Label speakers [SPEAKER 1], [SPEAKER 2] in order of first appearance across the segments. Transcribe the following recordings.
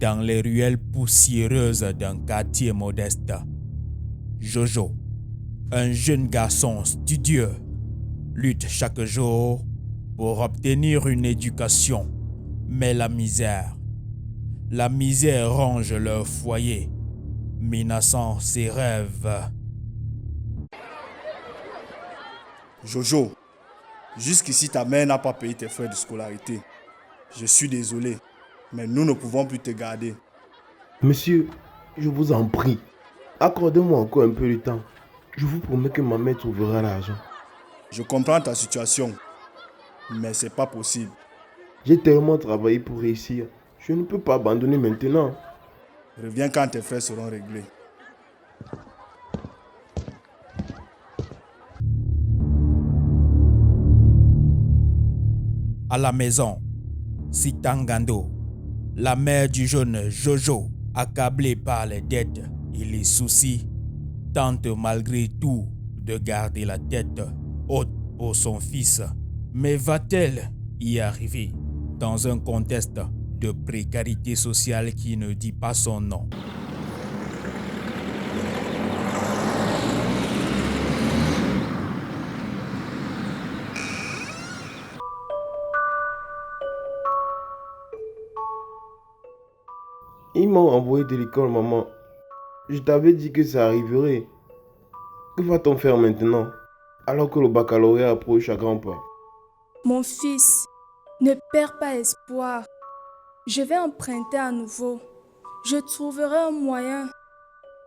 [SPEAKER 1] dans les ruelles poussiéreuses d'un quartier modeste. Jojo, un jeune garçon studieux, lutte chaque jour pour obtenir une éducation. Mais la misère ronge leur foyer, menaçant ses rêves.
[SPEAKER 2] Jojo, jusqu'ici ta mère n'a pas payé tes frais de scolarité. Je suis désolé, mais nous ne pouvons plus te garder.
[SPEAKER 3] Monsieur, je vous en prie, accordez-moi encore un peu de temps. Je vous promets que ma mère trouvera l'argent.
[SPEAKER 2] Je comprends ta situation, mais c'est pas possible.
[SPEAKER 3] J'ai tellement travaillé pour réussir. Je ne peux pas abandonner maintenant.
[SPEAKER 2] Reviens quand tes frais seront réglés.
[SPEAKER 1] À la maison, Sitangando, la mère du jeune Jojo, accablée par les dettes et les soucis, tente malgré tout de garder la tête haute pour son fils. Mais va-t-elle y arriver dans un contexte de précarité sociale qui ne dit pas son nom?
[SPEAKER 3] Ils m'ont envoyé de l'école, maman. Je t'avais dit que ça arriverait. Que va-t-on faire maintenant, alors que le baccalauréat approche à grands pas?
[SPEAKER 4] Mon fils, ne perds pas espoir. Je vais emprunter à nouveau. Je trouverai un moyen.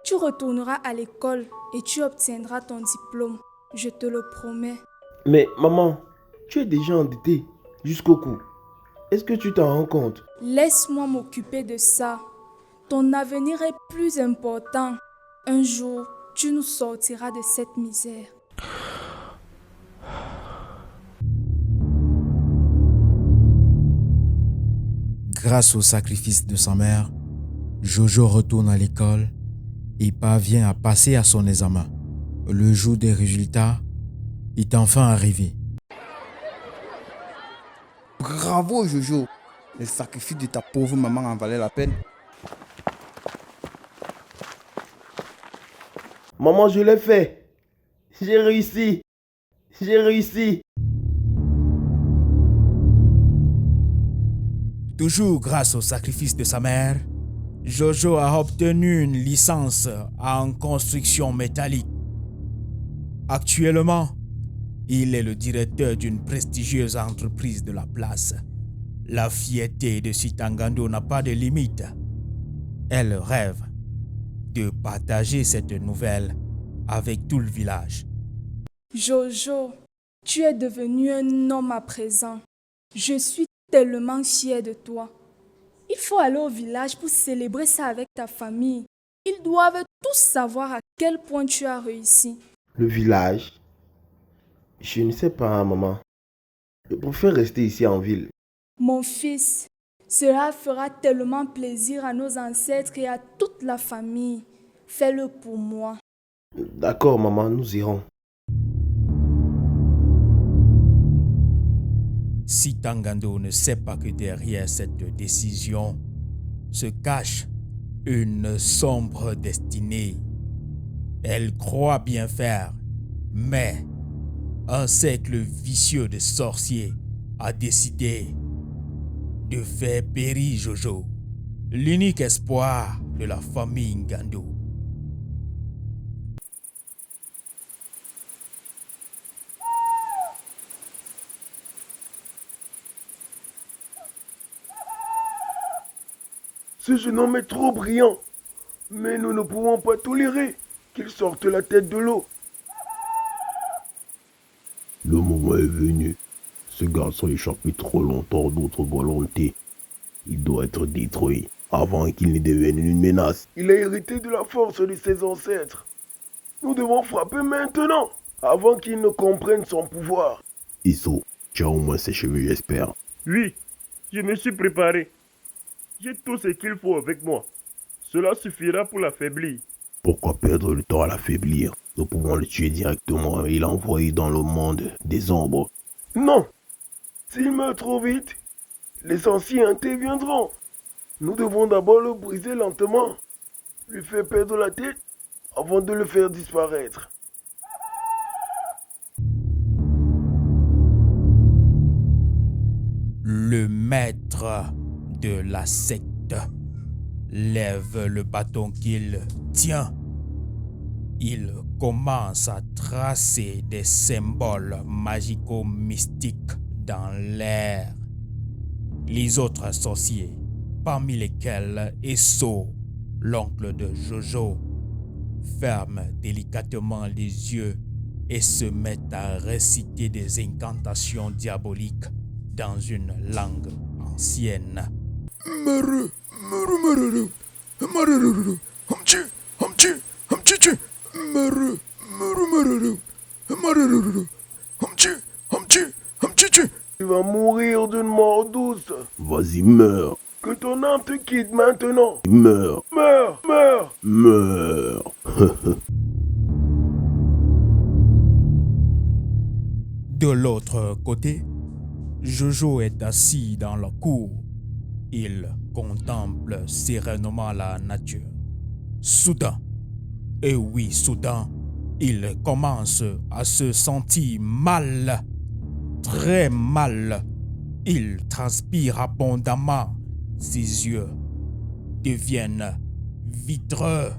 [SPEAKER 4] Tu retourneras à l'école et tu obtiendras ton diplôme. Je te le promets.
[SPEAKER 3] Mais maman, tu es déjà endettée jusqu'au cou. Est-ce que tu t'en rends compte?
[SPEAKER 4] Laisse-moi m'occuper de ça. Ton avenir est plus important. Un jour, tu nous sortiras de cette misère.
[SPEAKER 1] Grâce au sacrifice de sa mère, Jojo retourne à l'école et parvient à passer à son examen. Le jour des résultats est enfin arrivé.
[SPEAKER 5] Bravo Jojo, le sacrifice de ta pauvre maman en valait la peine.
[SPEAKER 3] Maman, je l'ai fait. J'ai réussi. J'ai réussi.
[SPEAKER 1] Toujours grâce au sacrifice de sa mère, Jojo a obtenu une licence en construction métallique. Actuellement, il est le directeur d'une prestigieuse entreprise de la place. La fierté de Sitangando n'a pas de limite. Elle rêve de partager cette nouvelle avec tout le village.
[SPEAKER 4] Jojo, tu es devenu un homme à présent. Je suis tellement fière de toi. Il faut aller au village pour célébrer ça avec ta famille. Ils doivent tous savoir à quel point tu as réussi.
[SPEAKER 3] Le village? Je ne sais pas, maman. Je préfère rester ici en ville.
[SPEAKER 4] Mon fils, cela fera tellement plaisir à nos ancêtres et à toute la famille. Fais-le pour moi.
[SPEAKER 3] D'accord, maman, nous irons.
[SPEAKER 1] Sitangando ne sait pas que derrière cette décision se cache une sombre destinée. Elle croit bien faire, mais un cercle vicieux de sorciers a décidé de faire périr Jojo, l'unique espoir de la famille Ngando.
[SPEAKER 3] Ce jeune homme est trop brillant. Mais nous ne pouvons pas tolérer qu'il sorte la tête de l'eau.
[SPEAKER 6] Le moment est venu. Ce garçon échappé trop longtemps d'autres volontés. Il doit être détruit avant qu'il ne devienne une menace.
[SPEAKER 3] Il a hérité de la force de ses ancêtres. Nous devons frapper maintenant, avant qu'il ne comprenne son pouvoir.
[SPEAKER 6] Isso, tu as au moins ses cheveux, j'espère.
[SPEAKER 7] Oui, je me suis préparé. J'ai tout ce qu'il faut avec moi. Cela suffira pour l'affaiblir.
[SPEAKER 6] Pourquoi perdre le temps à l'affaiblir? Nous pouvons le tuer directement et l'envoyer dans le monde des ombres.
[SPEAKER 3] Non! S'il meurt trop vite, les sorciers interviendront. Nous devons d'abord le briser lentement, lui faire perdre la tête avant de le faire disparaître.
[SPEAKER 1] Le maître de la secte lève le bâton qu'il tient. Il commence à tracer des symboles magico-mystiques dans l'air. Les autres sorciers, parmi lesquels Esso, l'oncle de Jojo, ferment délicatement les yeux et se mettent à réciter des incantations diaboliques dans une langue ancienne.
[SPEAKER 3] Tu vas mourir d'une mort douce.
[SPEAKER 6] Vas-y, meurs.
[SPEAKER 3] Que ton âme te quitte maintenant.
[SPEAKER 6] Meurs.
[SPEAKER 3] Meurs, meurs.
[SPEAKER 6] Meurs.
[SPEAKER 1] De l'autre côté, Jojo est assis dans la cour. Il contemple sereinement la nature. Soudain, et oui, soudain, il commence à se sentir mal, très mal. Il transpire abondamment. Ses yeux deviennent vitreux.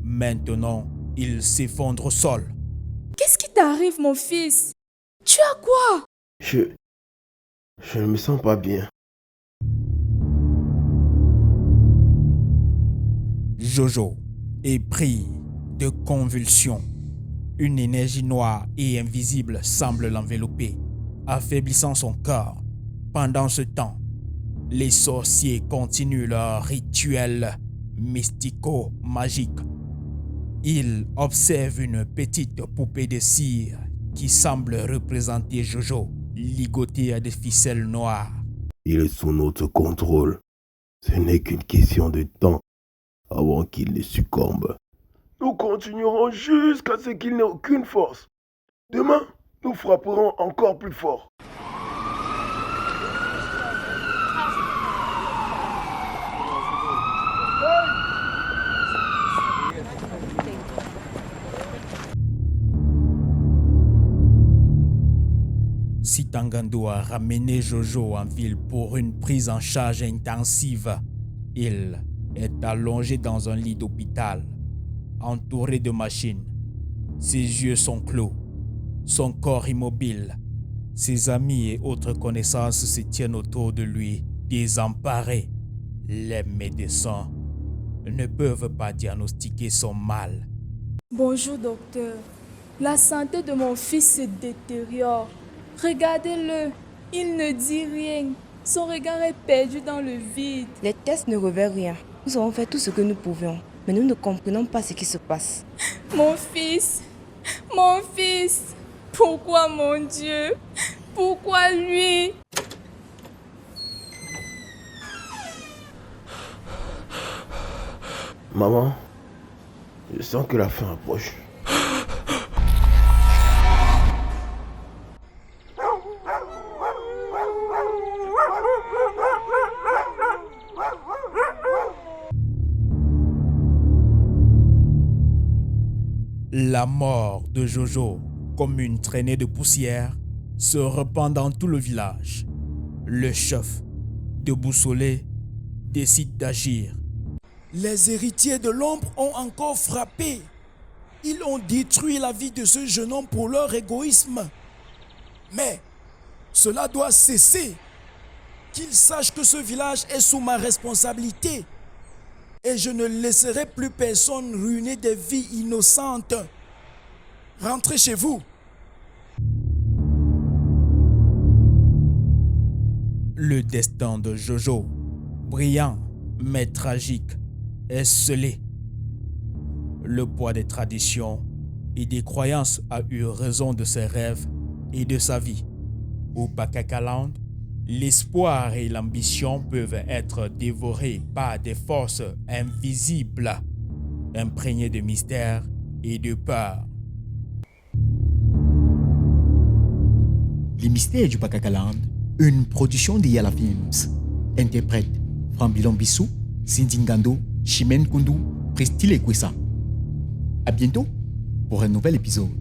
[SPEAKER 1] Maintenant, il s'effondre au sol.
[SPEAKER 4] Qu'est-ce qui t'arrive, mon fils? Tu as quoi?
[SPEAKER 3] Je ne me sens pas bien.
[SPEAKER 1] Jojo est pris de convulsions. Une énergie noire et invisible semble l'envelopper, affaiblissant son corps. Pendant ce temps, les sorciers continuent leur rituel mystico-magique. Ils observent une petite poupée de cire qui semble représenter Jojo, ligotée à des ficelles noires.
[SPEAKER 6] Il est sous notre contrôle. Ce n'est qu'une question de temps avant qu'il ne succombe.
[SPEAKER 3] Nous continuerons jusqu'à ce qu'il n'ait aucune force. Demain, nous frapperons encore plus fort.
[SPEAKER 1] Sitangando a ramené Jojo en ville pour une prise en charge intensive. Il est allongé dans un lit d'hôpital, entouré de machines. Ses yeux sont clos, son corps immobile. Ses amis et autres connaissances se tiennent autour de lui, désemparés. Les médecins ne peuvent pas diagnostiquer son mal.
[SPEAKER 4] Bonjour, docteur. La santé de mon fils se détériore. Regardez-le, il ne dit rien. Son regard est perdu dans le vide.
[SPEAKER 8] Les tests ne révèlent rien. Nous avons fait tout ce que nous pouvions, mais nous ne comprenons pas ce qui se passe.
[SPEAKER 4] Mon fils, pourquoi mon Dieu? Pourquoi lui?
[SPEAKER 3] Maman, je sens que la fin approche.
[SPEAKER 1] La mort de Jojo, comme une traînée de poussière, se répand dans tout le village. Le chef, déboussolé, décide d'agir.
[SPEAKER 9] Les héritiers de l'ombre ont encore frappé. Ils ont détruit la vie de ce jeune homme pour leur égoïsme. Mais cela doit cesser. Qu'ils sachent que ce village est sous ma responsabilité. Et je ne laisserai plus personne ruiner des vies innocentes. Rentrez chez vous.
[SPEAKER 1] Le destin de Jojo, brillant mais tragique, est scellé. Le poids des traditions et des croyances a eu raison de ses rêves et de sa vie. Au Bakakaland, l'espoir et l'ambition peuvent être dévorés par des forces invisibles, imprégnées de mystère et de peur.
[SPEAKER 10] Les mystères du Bakakaland, une production de Yala Films. Interprète
[SPEAKER 1] Fambilon Bissou, Sindingando, Chimène Kundu, Prestile Kwesa. À bientôt pour un nouvel épisode.